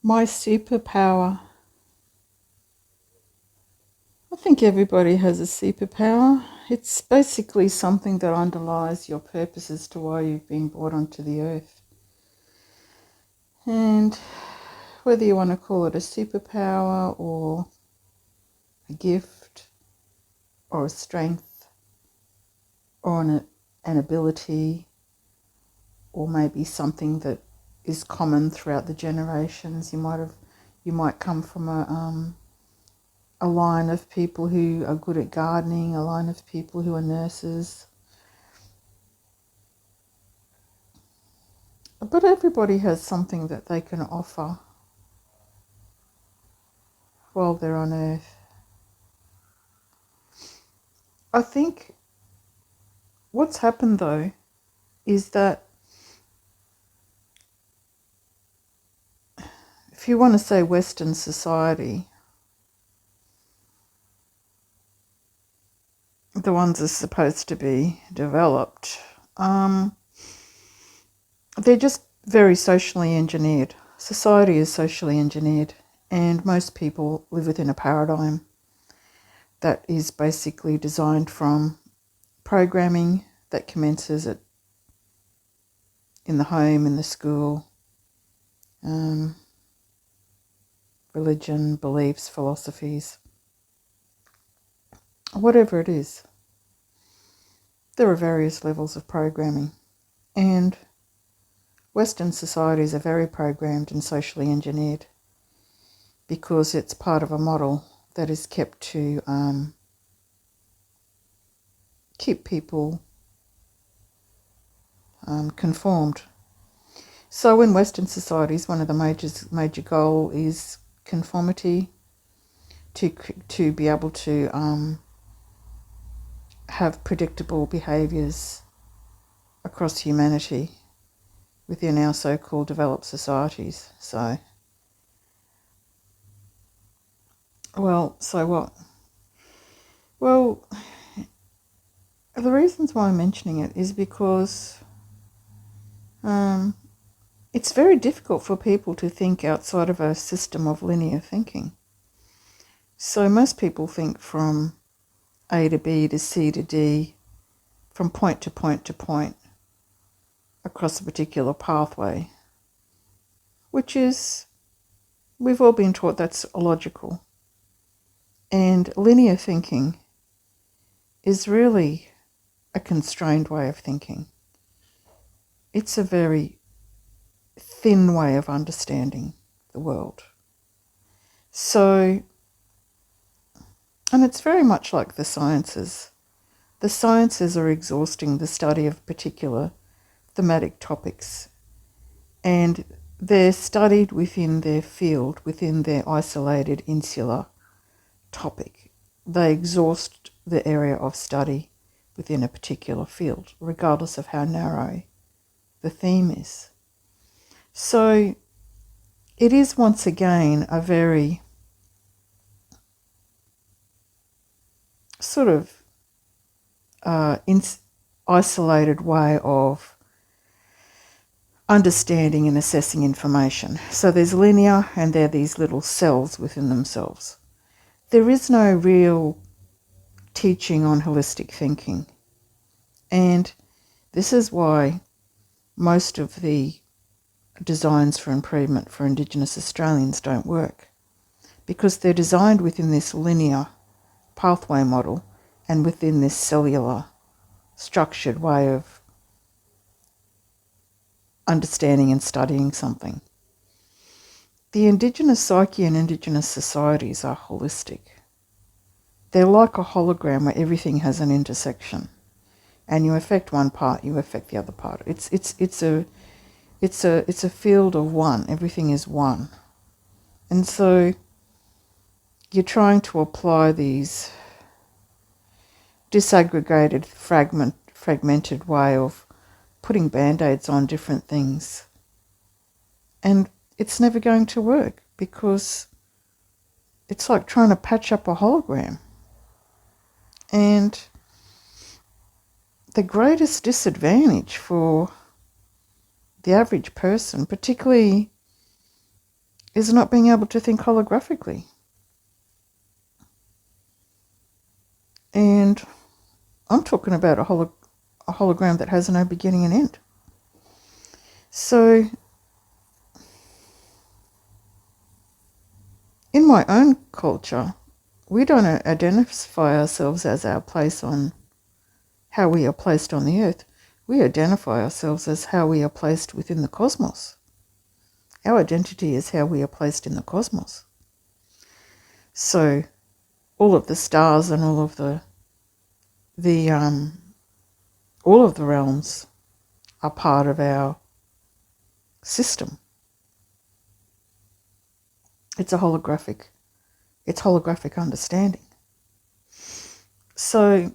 My superpower. I think everybody has a superpower. It's basically something that underlies your purpose as to why you've been brought onto the earth. And whether you want to call it a superpower or a gift or a strength or an ability or maybe something that is common throughout the generations. You might come from a line of people who are good at gardening, a line of people who are nurses. But everybody has something that they can offer while they're on earth. I think what's happened though is that if you want to say Western society, the ones that are supposed to be developed, they're just very socially engineered. Society is socially engineered, and most people live within a paradigm that is basically designed from programming that commences in the home, in the school, religion, beliefs, philosophies, whatever it is. There are various levels of programming, and Western societies are very programmed and socially engineered because it's part of a model that is kept to keep people conformed. So in Western societies, one of the major goal is conformity, to be able to have predictable behaviours across humanity within our so-called developed societies. So what? Well, the reasons why I'm mentioning it is because it's very difficult for people to think outside of a system of linear thinking. So most people think from A to B to C to D, from point to point to point, across a particular pathway, which is, we've all been taught that's illogical. And linear thinking is really a constrained way of thinking. It's a very thin way of understanding the world. So, and it's very much like the sciences. The sciences are exhausting the study of particular thematic topics, and they're studied within their field, within their isolated insular topic. They exhaust the area of study within a particular field, regardless of how narrow the theme is. So it is once again a very sort of isolated way of understanding and assessing information. So there's linear, and there are these little cells within themselves. There is no real teaching on holistic thinking. And this is why most of the designs for improvement for Indigenous Australians don't work, because they're designed within this linear pathway model and within this cellular structured way of understanding and studying something. The Indigenous psyche and Indigenous societies are holistic. They're like a hologram where everything has an intersection, and you affect one part, you affect the other part. It's a field of one. Everything is one, and so you're trying to apply these disaggregated, fragmented way of putting band-aids on different things, and it's never going to work because it's like trying to patch up a hologram. And the greatest disadvantage for the average person, particularly is not being able to think holographically. And I'm talking about a hologram that has no beginning and end. So in my own culture, we don't identify ourselves as our place on how we are placed on the earth. We identify ourselves as how we are placed within the cosmos. Our identity is how we are placed in the cosmos. So all of the stars and all of the realms are part of our system. It's holographic understanding. So,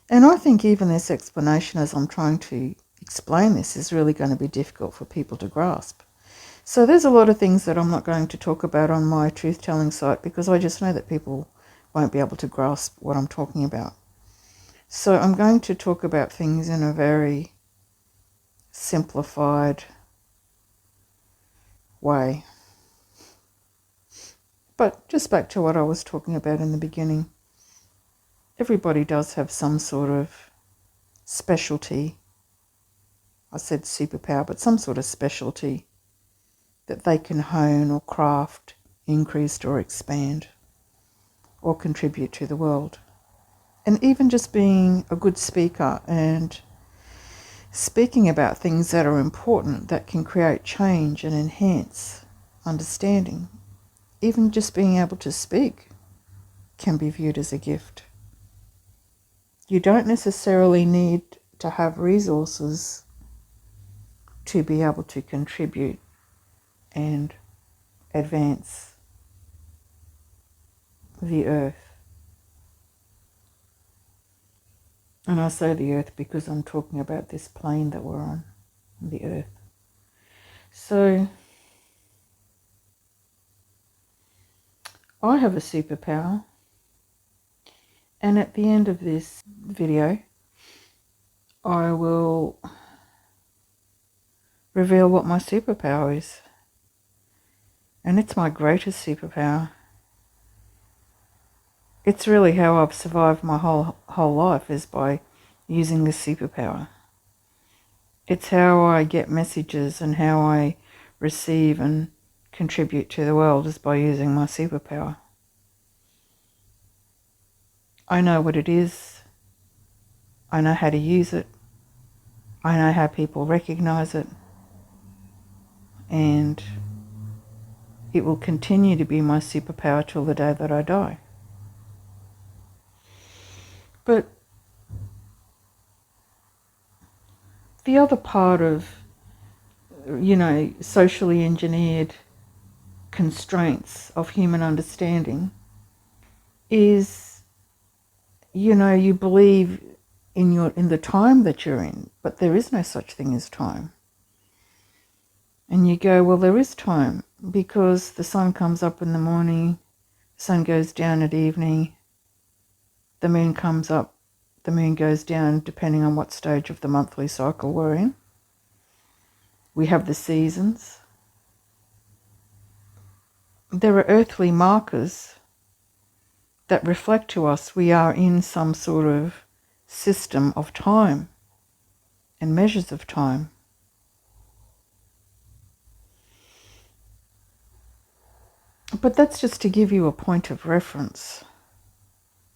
and I think even this explanation, as I'm trying to explain this, is really going to be difficult for people to grasp. So there's a lot of things that I'm not going to talk about on my truth-telling site because I just know that people won't be able to grasp what I'm talking about. So I'm going to talk about things in a very simplified way. But just back to what I was talking about in the beginning. Everybody does have some sort of specialty. I said superpower, but some sort of specialty that they can hone or craft, increase or expand or contribute to the world. And even just being a good speaker and speaking about things that are important that can create change and enhance understanding. Even just being able to speak can be viewed as a gift. You don't necessarily need to have resources to be able to contribute and advance the earth. And I say the earth because I'm talking about this plane that we're on, the earth. So I have a superpower, and at the end of this video I will reveal what my superpower is. And it's my greatest superpower. It's really how I've survived my whole life, is by using this superpower. It's how I get messages and how I receive and contribute to the world, is by using my superpower. I know what it is. I know how to use it. I know how people recognize it. And it will continue to be my superpower till the day that I die. But the other part of, socially engineered constraints of human understanding is, you believe in the time that you're in, but there is no such thing as time. And you go, well, there is time, because the sun comes up in the morning, the sun goes down at evening, the moon comes up, the moon goes down, depending on what stage of the monthly cycle we're in. We have the seasons. There are earthly markers that reflect to us we are in some sort of system of time and measures of time. But that's just to give you a point of reference.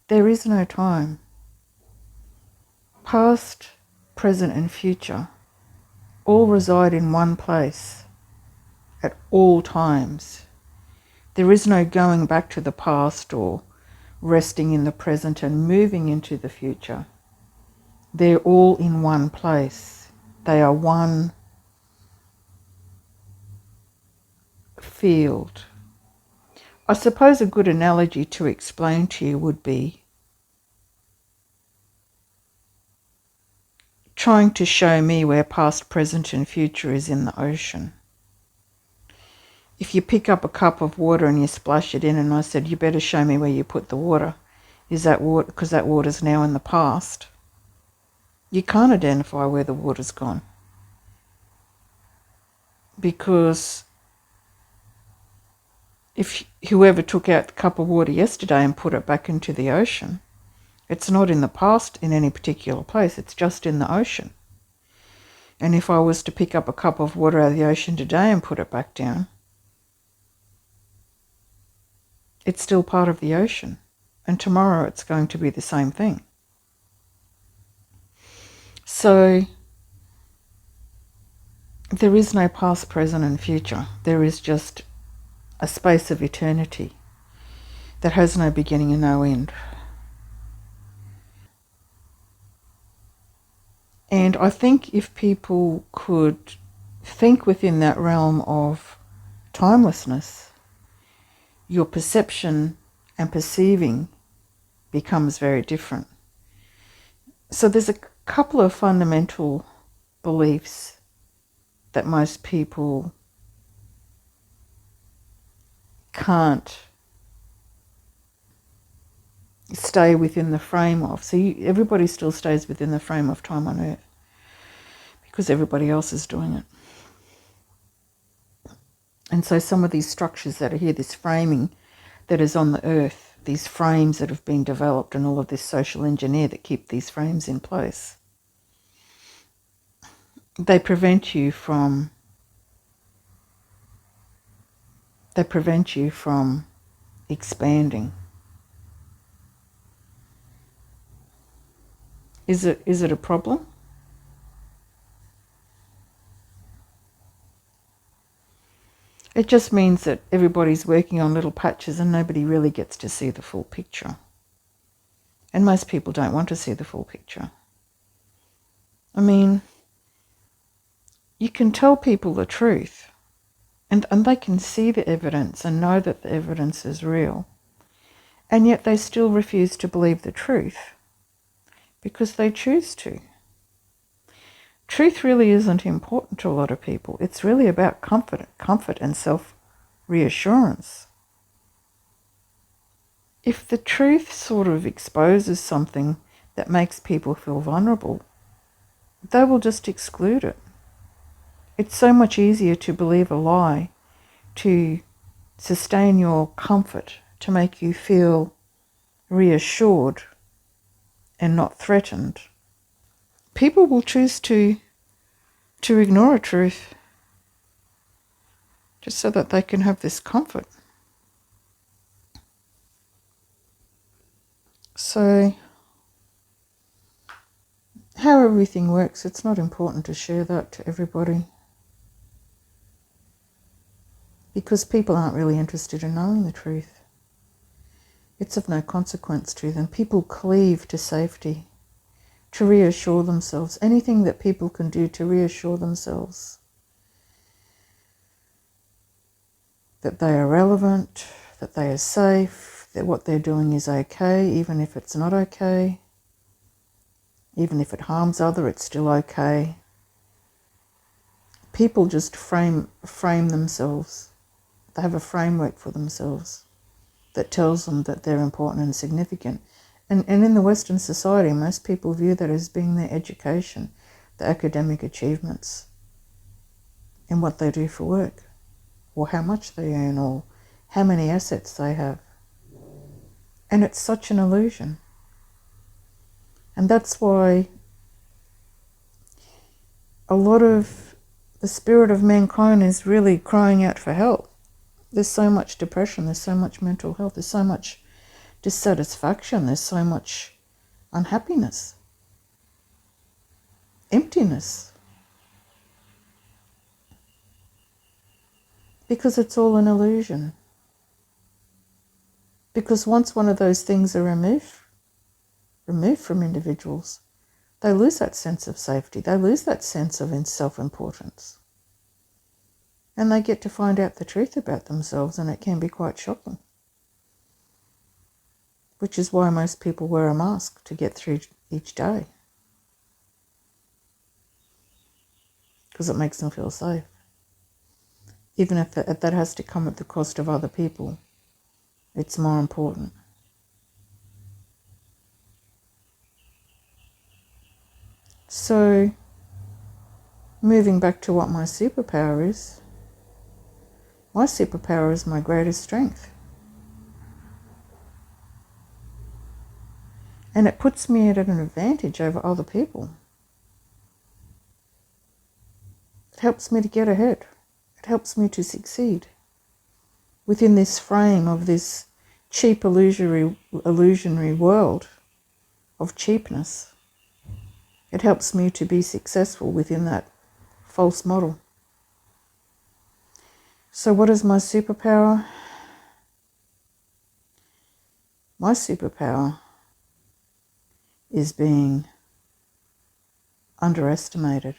There is no time. Past, present and future all reside in one place at all times. There is no going back to the past or resting in the present and moving into the future. They're all in one place. They are one field. I suppose a good analogy to explain to you would be trying to show me where past, present and future is in the ocean. If you pick up a cup of water and you splash it in, and I said, you better show me where you put the water. Is that water, because that water's now in the past? You can't identify where the water's gone, because if whoever took out the cup of water yesterday and put it back into the ocean, it's not in the past in any particular place, it's just in the ocean. And if I was to pick up a cup of water out of the ocean today and put it back down, it's still part of the ocean. And tomorrow it's going to be the same thing. So there is no past, present and future. There is just a space of eternity that has no beginning and no end. And I think if people could think within that realm of timelessness, your perception and perceiving becomes very different. So there's a couple of fundamental beliefs that most people can't stay within the frame of. So everybody still stays within the frame of time on Earth because everybody else is doing it. And so some of these structures that are here, this framing that is on the Earth, these frames that have been developed and all of this social engineer that keep these frames in place, they prevent you from expanding. Is it a problem? It just means that everybody's working on little patches and nobody really gets to see the full picture. And most people don't want to see the full picture. I mean, you can tell people the truth and they can see the evidence and know that the evidence is real. And yet they still refuse to believe the truth because they choose to. Truth really isn't important to a lot of people. It's really about comfort and self-reassurance. If the truth sort of exposes something that makes people feel vulnerable, they will just exclude it. It's so much easier to believe a lie, to sustain your comfort, to make you feel reassured and not threatened. People will choose to ignore a truth just so that they can have this comfort. So, how everything works, it's not important to share that to everybody because people aren't really interested in knowing the truth. It's of no consequence to them. People cleave to safety, to reassure themselves. Anything that people can do to reassure themselves that they are relevant, that they are safe, that what they're doing is okay, even if it's not okay, even if it harms others, it's still okay. People just frame themselves. They have a framework for themselves that tells them that they're important and significant. And in the Western society, most people view that as being their education, their academic achievements, and what they do for work, or how much they earn, or how many assets they have. And it's such an illusion. And that's why a lot of the spirit of mankind is really crying out for help. There's so much depression, there's so much mental health, there's so much dissatisfaction, there's so much unhappiness, emptiness. Because it's all an illusion. Because once one of those things are removed from individuals, they lose that sense of safety, they lose that sense of self-importance. And they get to find out the truth about themselves, and it can be quite shocking. Which is why most people wear a mask to get through each day. Because it makes them feel safe. Even if that has to come at the cost of other people, it's more important. So, moving back to what my superpower is, My superpower is my greatest strength. And it puts me at an advantage over other people. It helps me to get ahead. It helps me to succeed within this frame of this cheap illusionary world of cheapness. It helps me to be successful within that false model. So what is my superpower? My superpower is being underestimated.